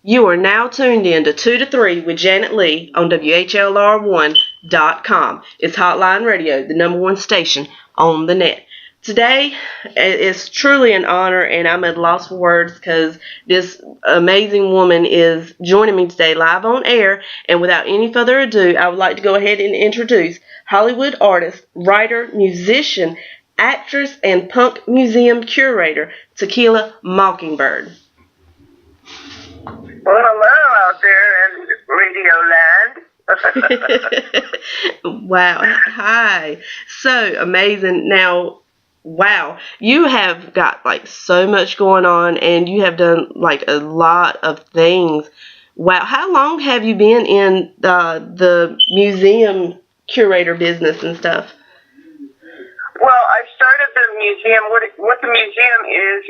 You are now tuned in to 2 to 3 with Janet Leigh on WHLR1.com. It's Hotline Radio, the number one station on the net. Today, it's truly an honor, and I'm at a loss for words because this amazing woman is joining me today live on air. And without any further ado, I would like to go ahead and introduce Hollywood artist, writer, musician, actress, and punk museum curator, Tequila Mockingbird. Well, hello out there in Radio Land. Wow. Hi. So amazing. Now, wow, you have got like so much going on, and you have done like a lot of things. Wow. How long have you been in the museum curator business and stuff? Well, I started the museum. What the museum is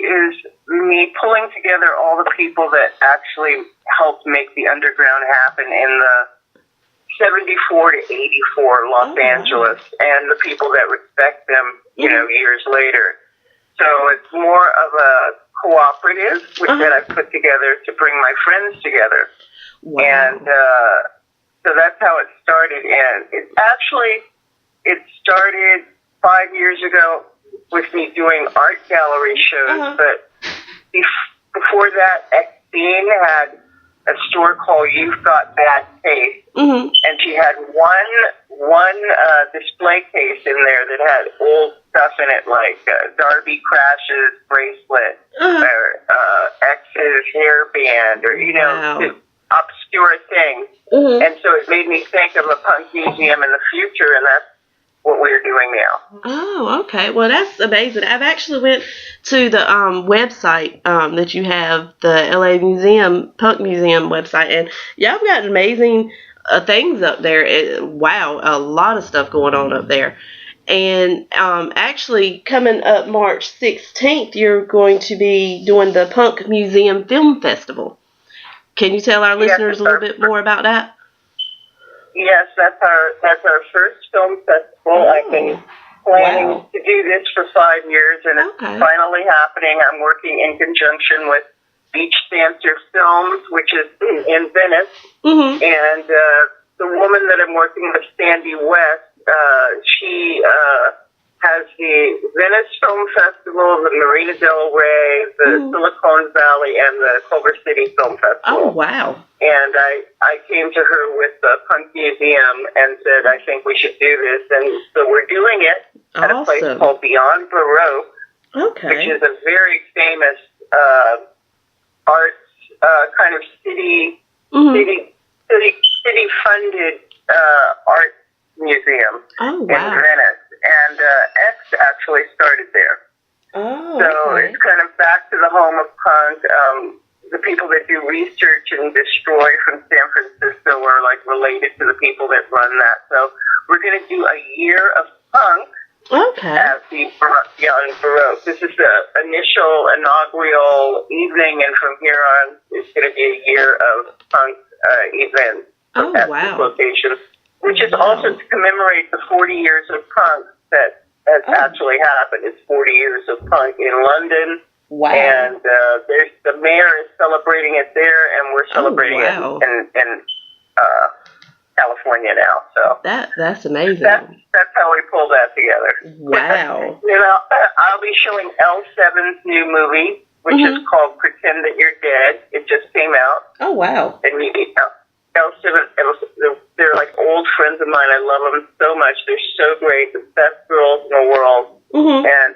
me pulling together all the people that actually helped make the underground happen in the 74 to 84 Los Angeles, and the people that respect them, years later. So it's more of a cooperative that I've put together to bring my friends together. Wow. And so that's how it started. And it started 5 years ago with me doing art gallery shows, but before that, Exene had a store called You've Got Bad Taste, and she had one display case in there that had old stuff in it, like Darby Crash's bracelet, or X's hairband, or, obscure things. And so it made me think of a punk museum in the future, and that's what we're doing now. Oh, okay. Well, that's amazing. I've actually went to the website that you have, the LA Museum, Punk Museum website, and y'all got amazing things up there. Wow, a lot of stuff going on up there. And actually, coming up March 16th, you're going to be doing the Punk Museum Film Festival. Can you tell our listeners a little bit more about that? Yes, that's our first film festival. I've been planning to do this for 5 years, and it's finally happening. I'm working in conjunction with Beach Dancer Films, which is in Venice, and the woman that I'm working with, Sandy West, she has the Venice Film Festival, the Marina del Rey, the Silicon Valley, and the Culver City Film Festival. Oh, wow. And I came to her with the Punk Museum and said, I think we should do this. And so we're doing it at a place called Beyond Baroque, which is a very famous arts kind of city-funded art museum in Venice. And X actually started there. So it's kind of back to the home of punk. The people that do research and destroy from San Francisco are like related to the people that run that. So we're going to do a year of punk at the Beyond Baroque. This is the initial inaugural evening, and from here on, it's going to be a year of punk events at this location, which is also to commemorate the 40 years of punk that has actually happened. It's 40 years of punk in London. Wow. And there's the mayor is celebrating it there, and we're celebrating it in California now. So that's amazing. That's how we pulled that together. Wow. I'll be showing L7's new movie, which is called Pretend That You're Dead. It just came out. Oh, wow. And L7, they're like old friends of mine. I love them so much. They're so great, the best girls in the world. And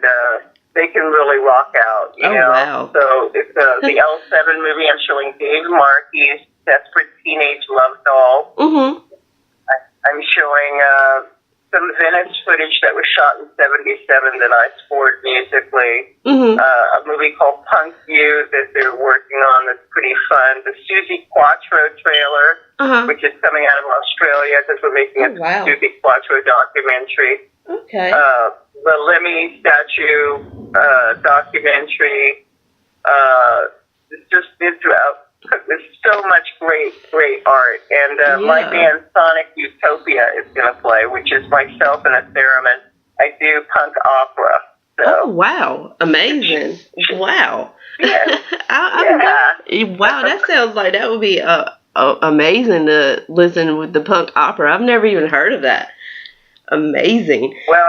they can really rock out, you know. Wow. So it's the L7 movie. I'm showing Dave Markey's Desperate Teenage Love Doll. I'm showing some Venice footage that was shot in 77 that I scored musically. A movie called Punk You that they're working on that's pretty fun. The Susie Quattro trailer, which is coming out of Australia because we're making a Susie Quattro documentary. The Lemmy statue documentary. There's so much great art. And my band Sonic Utopia is going to play, which is myself and a theremin. I do punk opera. So. Oh, wow. Amazing. Wow. Yeah. Wow, that sounds like that would be amazing to listen with the punk opera. I've never even heard of that. Amazing. Well,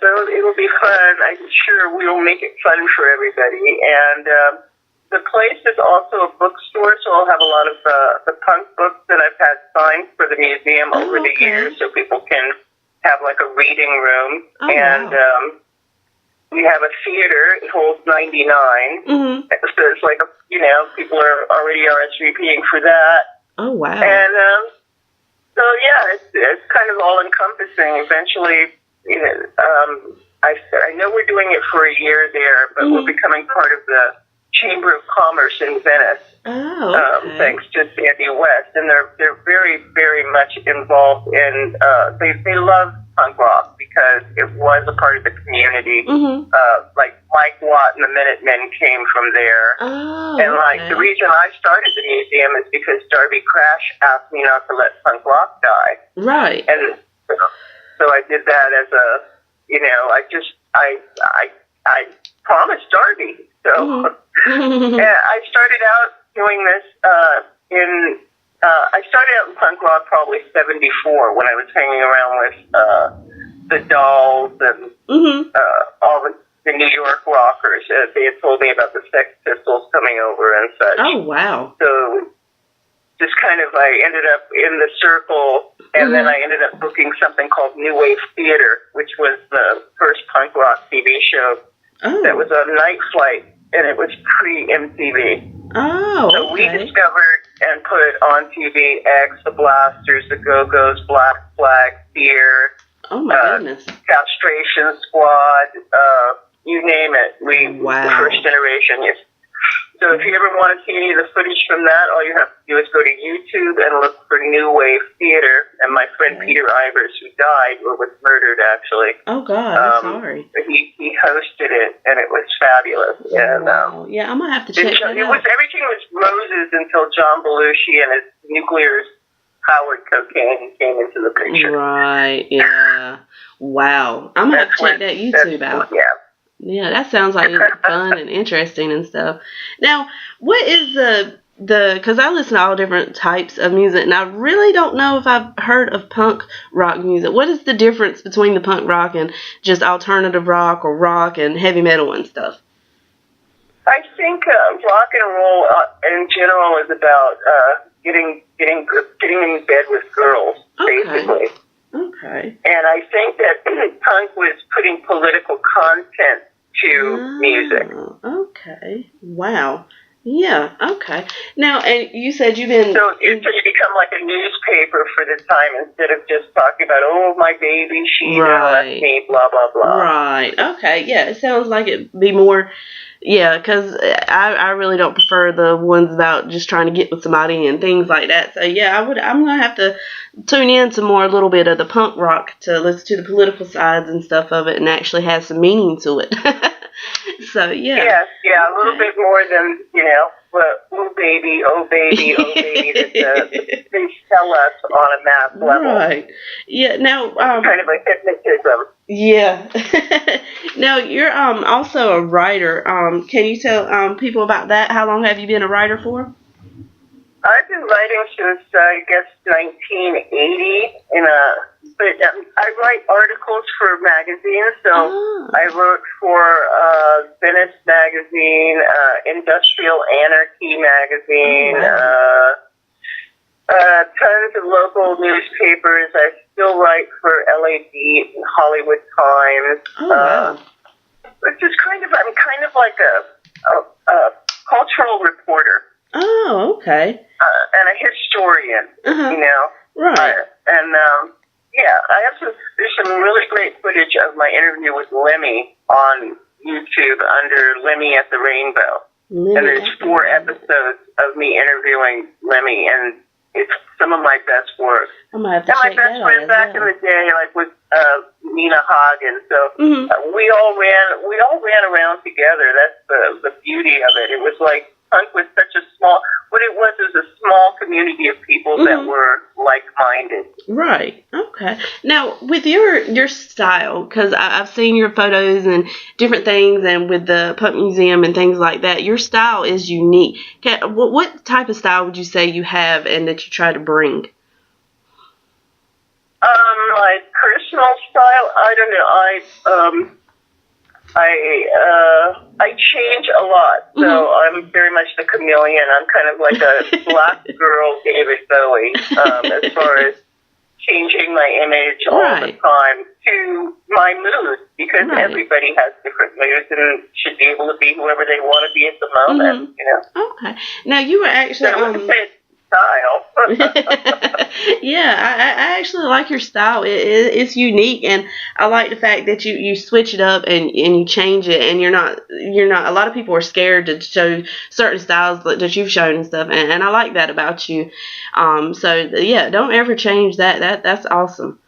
so it'll be fun. I'm sure we'll make it fun for everybody. And the place is also a bookstore, so I'll have a lot of the punk books that I've had signed for the museum over the years, so people can have like a reading room. Wow. We have a theater. It holds 99. Mm-hmm. So it's like, people are already RSVPing for that. Oh, wow. And so, yeah, it's kind of all-encompassing. Eventually, I know we're doing it for a year there, but we're becoming part of the Chamber of Commerce in Venice. Oh, okay. Thanks to Sandy West. And they're very, very much involved in, they love punk rock because it was a part of the community. Mm-hmm. Like Mike Watt and the Minutemen came from there. Oh, and the reason I started the museum is because Darby Crash asked me not to let punk rock die. Right. And so I did that as I promised Darby. So I started out doing this I started out in punk rock probably 74 when I was hanging around with the Dolls and all the New York rockers. They had told me about the Sex Pistols coming over and such. Oh, wow. So just kind of I ended up in the circle, and then I ended up booking something called New Wave Theater, which was the first punk rock TV show that was on Night Flight, and it was pre-MTV. Oh, okay. So we discovered and put on TV X, the Blasters, the Go-Go's, Black Flag, Fear, oh my goodness, Castration Squad, you name it. The first generation. Yes. So if you ever want to see any of the footage from that, all you have to do is go to YouTube and look for New Wave Theater. And my friend Peter Ivers, who died or was murdered actually. Oh God, I'm sorry. He hosted it, and it was fabulous. And yeah, I'm gonna have to check that out. Everything was roses until John Belushi and his nuclear powered cocaine came into the picture. Right. Yeah. Wow. I'm gonna have to check that YouTube out. Yeah. Yeah, that sounds like it's fun and interesting and stuff. Now, what is because I listen to all different types of music, and I really don't know if I've heard of punk rock music. What is the difference between the punk rock and just alternative rock or rock and heavy metal and stuff? I think rock and roll in general is about getting in bed with girls, basically. Okay. And I think that punk was putting political content to music. Okay. Wow. Yeah. Okay. Now, and you said you've been... So you become like a newspaper for the time instead of just talking about, oh, my baby, she left me, blah, blah, blah. Right. Okay. Yeah, it sounds like it'd be more... Yeah, because I really don't prefer the ones about just trying to get with somebody and things like that. So, yeah, I'm going to have to tune in to more a little bit of the punk rock to listen to the political sides and stuff of it and actually have some meaning to it. So, yeah. Yeah, a little bit more than, oh, baby, oh, baby, oh, baby, that they sell us on a mass level. Right. Yeah, now... kind of like hypnotism. Yeah. Now, you're also a writer. Can you tell people about that? How long have you been a writer for? I've been writing since, I guess, 1980. But I write articles for magazines. So I wrote for Venice Magazine, Industrial Anarchy Magazine, tons of local newspapers. I still write for LA Beat and Hollywood Times. It's just I'm kind of like a cultural reporter. Oh, okay. And a historian, Right. There's some really great footage of my interview with Lemmy on YouTube under Lemmy at the Rainbow. And there's 4 episodes of me interviewing Lemmy, and it's some of my best work. I'm gonna have to check that out. And my best friend back in the day, was Nina Hagen. So we all ran around together. That's the beauty of it. It was like punk was such a small. What it was a small community of people that were like-minded. Right. Okay. Now, with your style, because I've seen your photos and different things, and with the Punk Museum and things like that, your style is unique. What type of style would you say you have and that you try to bring? My personal style, I don't know. I change a lot, so I'm very much the chameleon. I'm kind of like a black girl David Bowie, as far as changing my image all the time to my mood, because everybody has different moods and should be able to be whoever they want to be at the moment, you know. Okay. Now, you were actually... style. Yeah, I actually like your style. It's unique, and I like the fact that you switch it up and you change it, and you're not. A lot of people are scared to show certain styles that you've shown and stuff, and I like that about you. So yeah, don't ever change that. That's awesome.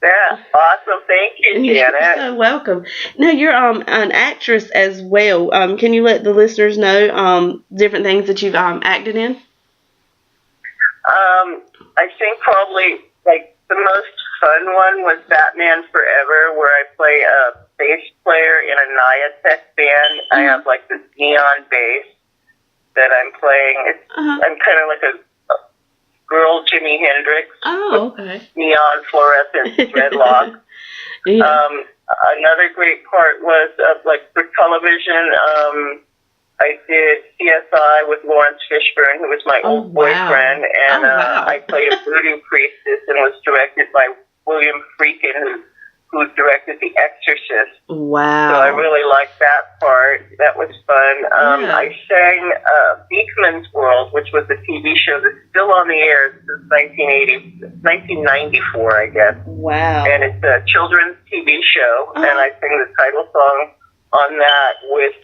Yeah, awesome. Thank you, Janet. You're so welcome. Now, you're an actress as well. Can you let the listeners know different things that you've acted in? I think probably like the most fun one was Batman Forever, where I play a bass player in a Niatech band. I have like this neon bass that I'm playing. I'm kind of like a girl Jimi Hendrix. Oh, okay. Neon fluorescent dreadlocks. Another great part was like for television. I did CSI with Lawrence Fishburne, who was my old boyfriend, and I played a voodoo priestess, and was directed by William Friedkin, who directed The Exorcist. Wow! So I really liked that part. That was fun. I sang Beekman's World, which was a TV show that's still on the air since 1994, I guess. Wow! And it's a children's TV show, and I sing the title song on that with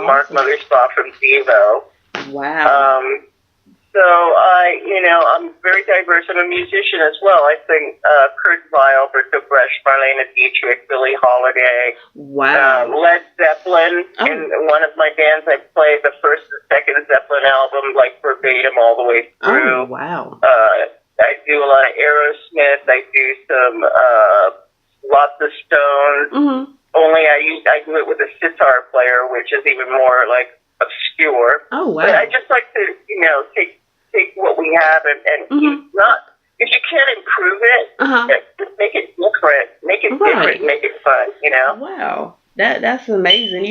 Mark Mothersbaugh from Devo. Wow. So I'm very diverse. I'm a musician as well. I sing Kurt Weill, Bertolt Brecht, Marlene Dietrich, Billie Holiday. Wow. Led Zeppelin. In one of my bands, I play the first and second Zeppelin album, like verbatim all the way through. Oh, wow. I do a lot of Aerosmith. I do some lots of Stones. Only I do it with a sitar player, which is even more like obscure. Oh, wow. But I just like to, take what we have and if you can't improve it, just make it different. Make it different, make it fun, Wow. That's amazing.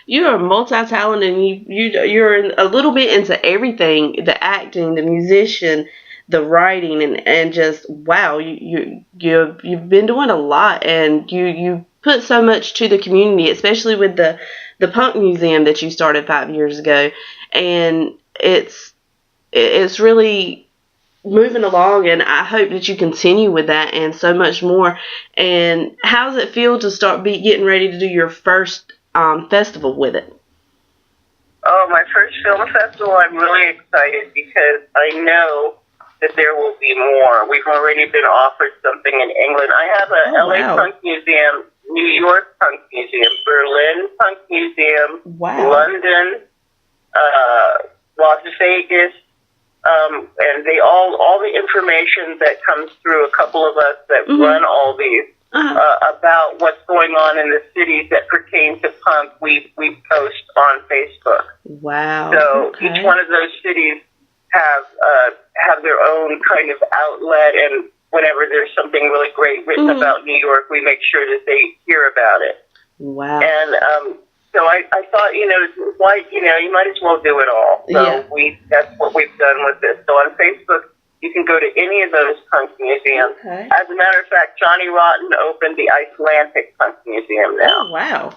You're multi-talented, and you're a little bit into everything, the acting, the musician, the writing, and just wow, you've been doing a lot, and you put so much to the community, especially with the Punk Museum that you started 5 years ago, and it's really moving along, and I hope that you continue with that and so much more. And how does it feel to start getting ready to do your first festival with it? Oh, my first film festival, I'm really excited because I know that there will be more. We've already been offered something in England. I have a LA Punk Museum, New York Punk Museum, Berlin Punk Museum, London, Las Vegas, and they all the information that comes through a couple of us that run all these about what's going on in the cities that pertain to punk, we post on Facebook. Wow. So each one of those cities have their own kind of outlet, and whenever there's something really great written about New York, we make sure that they hear about it. Wow. And so I thought, why, you might as well do it all. So that's what we've done with this. So on Facebook, you can go to any of those punk museums. Okay. As a matter of fact, Johnny Rotten opened the Icelandic Punk Museum now. Oh, wow.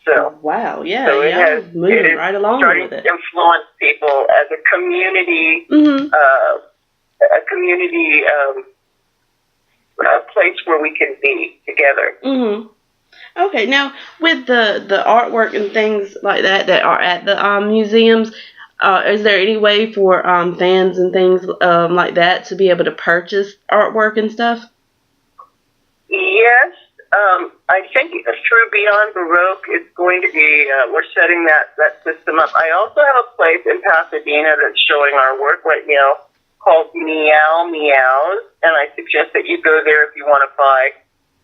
So, wow, yeah, so it has moving right along with it. Starting to influence people as a community, a place where we can be together. Okay, now with the artwork and things like that are at the museums, is there any way for fans and things like that to be able to purchase artwork and stuff? Yes. I think through Beyond Baroque is going to be, we're setting that system up. I also have a place in Pasadena that's showing our work right now called Meow Meows, and I suggest that you go there if you want to buy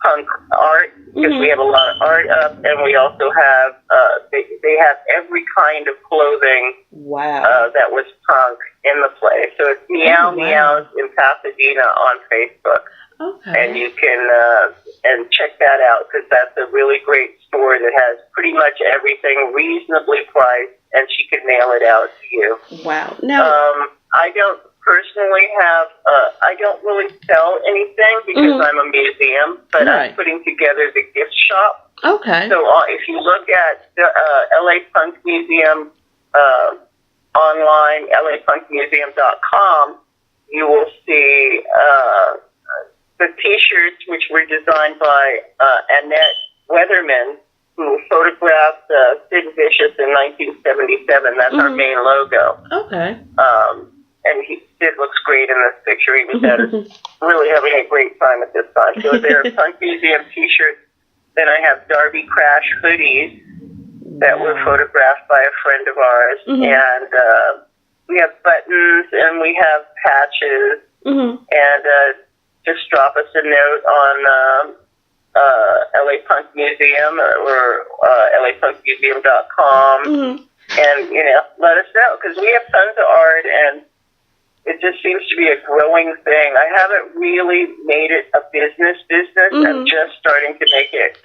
punk art, because we have a lot of art up, and we also have, they have every kind of clothing that was punk in the place. So it's Meow Meows in Pasadena on Facebook. Okay. And you can and check that out, because that's a really great store that has pretty much everything reasonably priced, and she can mail it out to you. Wow. Now, I don't personally have, I don't really sell anything because I'm a museum, but I'm putting together the gift shop. Okay. So if you look at the LA Punk Museum online, lapunkmuseum.com, you will see the T-shirts, which were designed by Annette Weatherman, who photographed Sid Vicious in 1977. That's our main logo. Okay. And Sid looks great in this picture. He was really having a great time at this time. So there are Punk Museum T-shirts. Then I have Darby Crash hoodies that were photographed by a friend of ours. And we have buttons and we have patches. And just drop us a note on LA Punk Museum or lapunkmuseum.com. And, let us know, because we have tons of art, and it just seems to be a growing thing. I haven't really made it a business. I'm just starting to make it.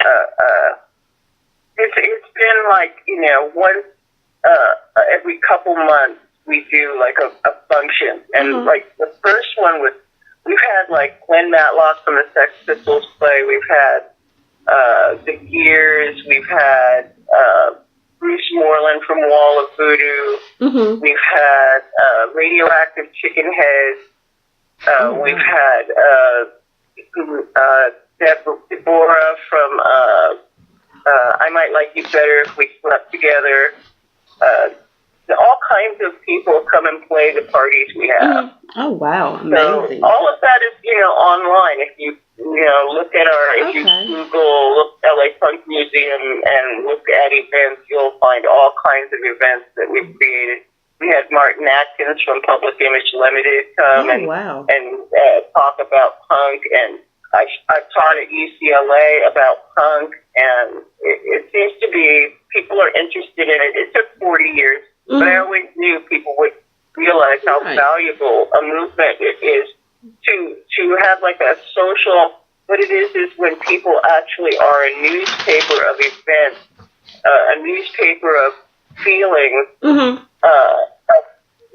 It's been like, once every couple months we do like a function, and like the first one was, we've had like Glenn Matlock from the Sex Pistols play. We've had the Gears. We've had Bruce Moreland from Wall of Voodoo. We've had Radioactive Chicken Head. We've had Deborah from I Might Like You Better If We Slept Together. All kinds of people come and play the parties we have. Oh, wow. Amazing. So all of that is, online. If you, look at if you Google LA Punk Museum and look at events, you'll find all kinds of events that we've created. We had Martin Atkins from Public Image Limited come and talk about punk, and I've taught at UCLA about punk, and it seems to be, people are interested in it. It took 40 years. But I always knew people would realize how valuable a movement it is to have like a social. What it is when people actually are a newspaper of events, a newspaper of feelings.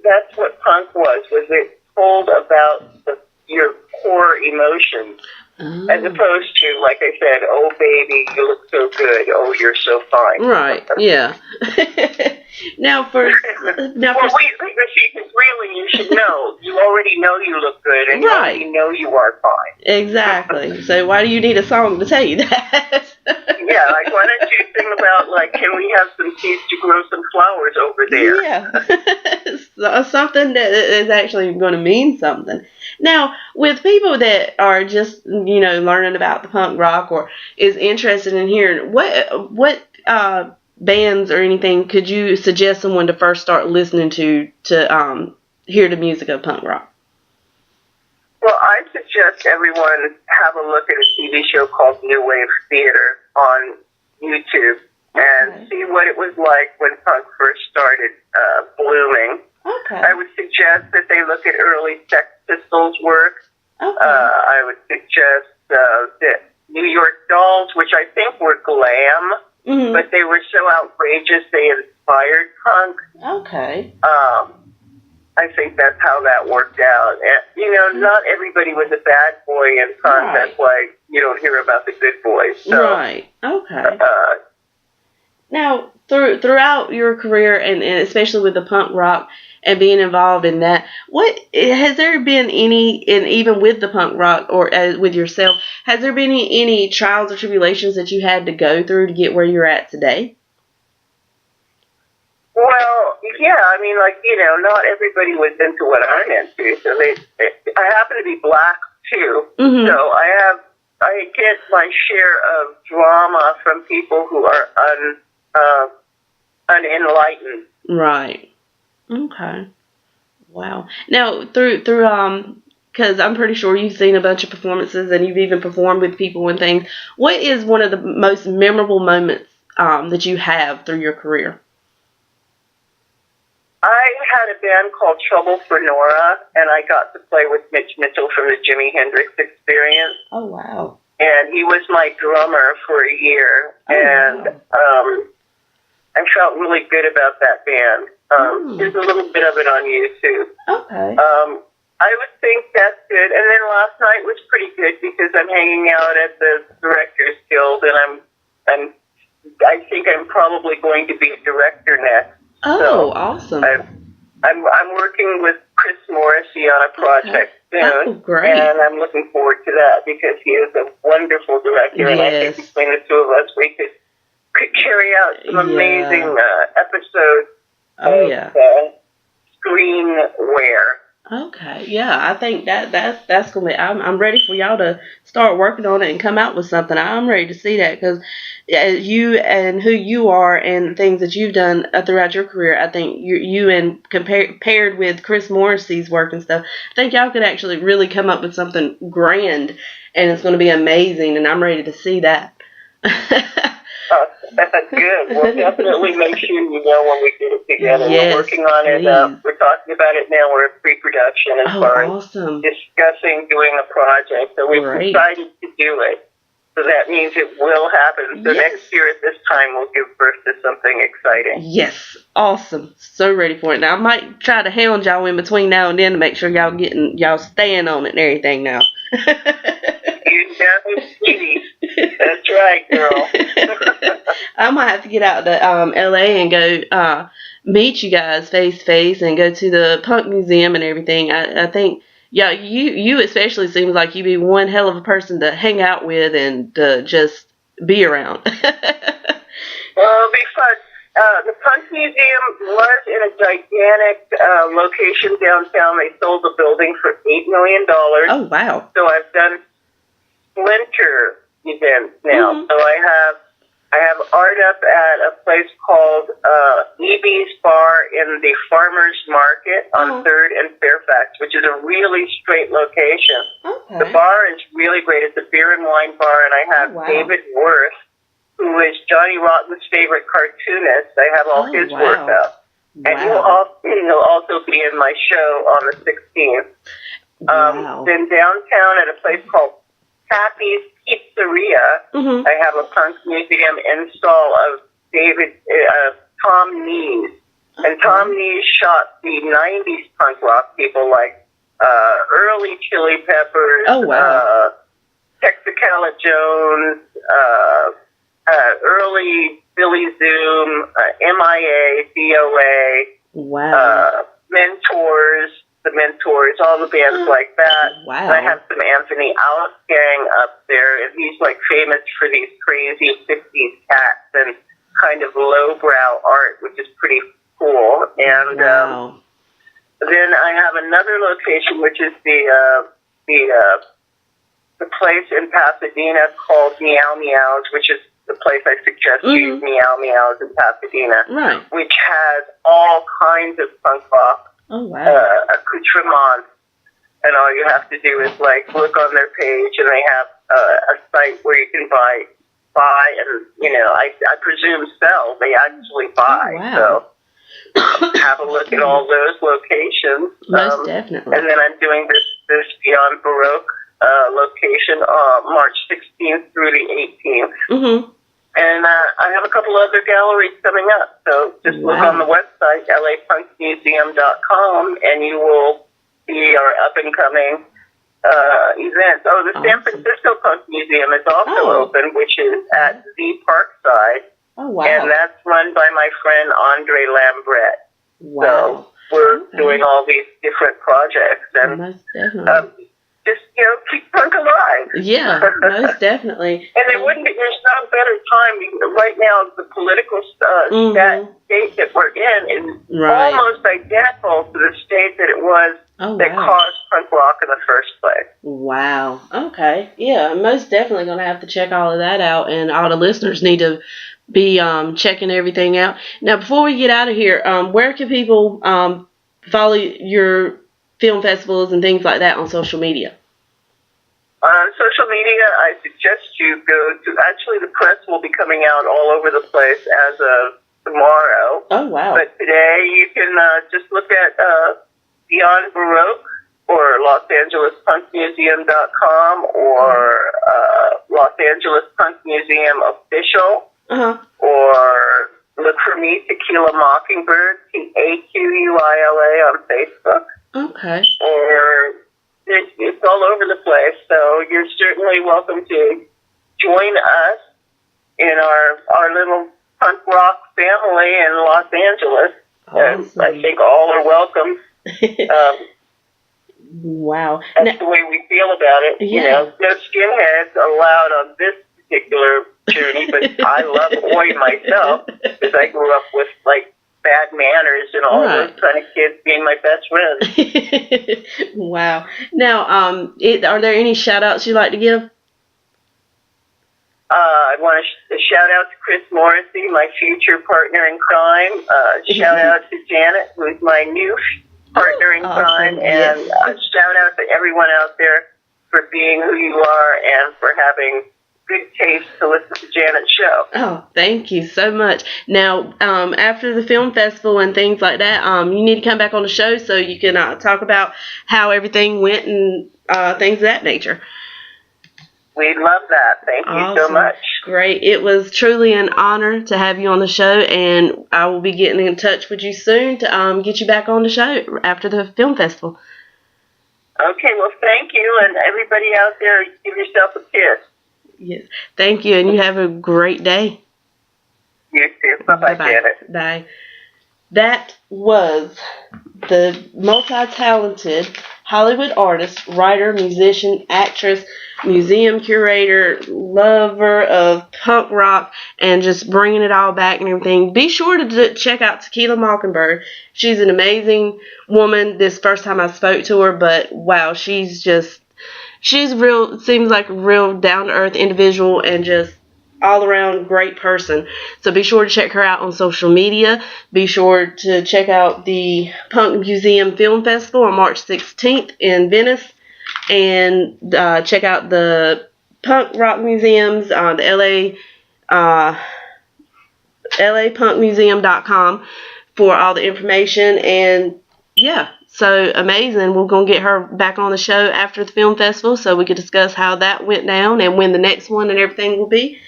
That's what punk was it told about your core emotions, as opposed to, like I said, oh baby, you look so good, oh you're so fine. Right. Yeah. Now really, you should know. You already know you look good, and you already know you are fine. Exactly. So why do you need a song to tell you that? Yeah, like why don't you sing about, like, can we have some seeds to grow some flowers over there? Yeah. Something that is actually going to mean something. Now, with people that are just, learning about the punk rock or is interested in hearing, what bands or anything could you suggest someone to first start listening to hear the music of punk rock? Well, I suggest everyone have a look at a TV show called New Wave Theater on YouTube and see what it was like when punk first started blooming. I would suggest that they look at early Sex Pistols work. I would suggest the New York Dolls, which I think were glam, but they were so outrageous they inspired punk. I think that's how that worked out. And, not everybody was a bad boy in punk. That's why you don't hear about the good boys. So, now, throughout your career, and especially with the punk rock and being involved in that, has there been any, and even with the punk rock or with yourself, has there been any trials or tribulations that you had to go through to get where you're at today? Well, yeah, I mean, not everybody was into what I'm into. So I happen to be black too. So I get my share of drama from people who are unenlightened. Right. Okay. Wow. Now, through because I'm pretty sure you've seen a bunch of performances and you've even performed with people and things. What is one of the most memorable moments that you have through your career? I had a band called Trouble for Nora, and I got to play with Mitch Mitchell from the Jimi Hendrix Experience. Oh, wow. And he was my drummer for a year, I felt really good about that band. There's a little bit of it on YouTube. Okay. I would think that's good. And then last night was pretty good because I'm hanging out at the Directors Guild, and I think I'm probably going to be a director next. Oh, so awesome. I'm working with Chris Morrissey on a project soon. Oh, great. And I'm looking forward to that because he is a wonderful director. Yes. And I think between the two of us, we could carry out some amazing episodes of screenware. Okay, yeah, I think that's gonna be. I'm ready for y'all to start working on it and come out with something. I'm ready to see that because you and who you are and things that you've done throughout your career. I think you and paired with Chris Morrissey's work and stuff. I think y'all could actually really come up with something grand, and it's going to be amazing. And I'm ready to see that. That's good. We'll definitely make sure you know when we get it together. Yes, we're working on it. We're talking about it now. We're in pre-production as far as discussing doing a project. So we've decided to do it. So that means it will happen. So next year at this time, we'll give birth to something exciting. Yes. Awesome. So ready for it. Now, I might try to hound y'all in between now and then to make sure y'all staying on it and everything now. You know, sweetie. That's right, girl. I might have to get out to LA and go meet you guys face to face and go to the Punk Museum and everything. I think, yeah, you especially seems like you'd be one hell of a person to hang out with and just be around. Well, it'll be fun. The Punk Museum was in a gigantic location downtown. They sold the building for $8 million. Oh, wow. So I've done splinter events now. Mm-hmm. So I have art up at a place called E.B.'s Bar in the Farmers Market on 3rd and Fairfax, which is a really straight location. Okay. The bar is really great. It's a beer and wine bar, and I have David Worth, who is Johnny Rotten's favorite cartoonist. I have all his work up. And he'll also be in my show on the 16th. Then downtown at a place called Happy's Pizzeria, I have a punk museum install of Tom Nees. And Tom Nees shot the 90s punk rock people like early Chili Peppers, Texacala Jones, early Billy Zoom, MIA, DOA, The Mentors, all the bands like that. Wow. And I have some Anthony Alice gang up there, and he's like famous for these crazy 50s cats and kind of lowbrow art, which is pretty cool. And then I have another location, which is the place in Pasadena called Meow Meows, which is the place I suggest you Meow Meows in Pasadena, which has all kinds of punk rock accoutrements, and all you have to do is like look on their page, and they have a site where you can buy and I presume sell. They actually buy. So have a look at all those locations. Most definitely. And then I'm doing this Beyond Baroque location March 16th through the 18th. And I have a couple other galleries coming up. So just look on the website, lapunkmuseum.com, and you will see our up-and-coming events. Oh, the San Francisco Punk Museum is also open, which is at the Parkside. Oh, wow. And that's run by my friend Andre Lambret. Wow. So we're doing all these different projects. And most definitely. Just, keep punk alive. Yeah, most definitely. And there's no better time. Right now, the political state that we're in is almost identical to the state that it was that caused punk rock in the first place. Wow. Okay. Yeah, most definitely going to have to check all of that out, and all the listeners need to be checking everything out. Now, before we get out of here, where can people follow your film festivals and things like that on social media? On social media, I suggest you go to, actually the press will be coming out all over the place as of tomorrow. Oh, wow. But today you can just look at Beyond Baroque or LosAngelesPunkMuseum.com or Los Angeles Punk Museum Official, or look for me, Tequila Mockingbird, TAQUILA on Facebook. Okay. Or it's all over the place, so you're certainly welcome to join us in our little punk rock family in Los Angeles. Awesome. I think all are welcome. Wow. That's the way we feel about it. Yeah. You know, no skinheads allowed on this particular journey, but I love Oi myself because I grew up with, like, bad manners and all those kind of kids being my best friends. Wow. Now, are there any shout-outs you'd like to give? I want to shout out to Chris Morrissey, my future partner in crime. Shout out to Janet, who's my new partner in crime. And shout out to everyone out there for being who you are and for having good taste to listen to Janet's show. Oh, thank you so much. Now, after the film festival and things like that, you need to come back on the show so you can talk about how everything went and things of that nature. We'd love that. Thank you so much. Great. It was truly an honor to have you on the show, and I will be getting in touch with you soon to get you back on the show after the film festival. Okay, well, thank you, and everybody out there, give yourself a kiss. Yes. Thank you, and you have a great day. You too. Bye-bye, Janet. Bye. That was the multi-talented Hollywood artist, writer, musician, actress, museum curator, lover of punk rock, and just bringing it all back and everything. Be sure to check out Tequila Mockingbird. She's an amazing woman. This first time I spoke to her, but wow, she's real, seems like a real down-to-earth individual and just all-around great person. So be sure to check her out on social media. Be sure to check out the Punk Museum Film Festival on March 16th in Venice. And check out the Punk Rock Museums, the LAPunkMuseum.com for all the information. And yeah, so amazing. We're going to get her back on the show after the film festival so we can discuss how that went down and when the next one and everything will be.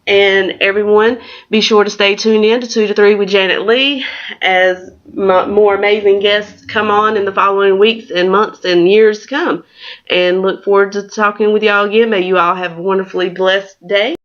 And everyone, be sure to stay tuned in to 2 to 3 with Janet Leigh as more amazing guests come on in the following weeks and months and years to come. And look forward to talking with y'all again. May you all have a wonderfully blessed day.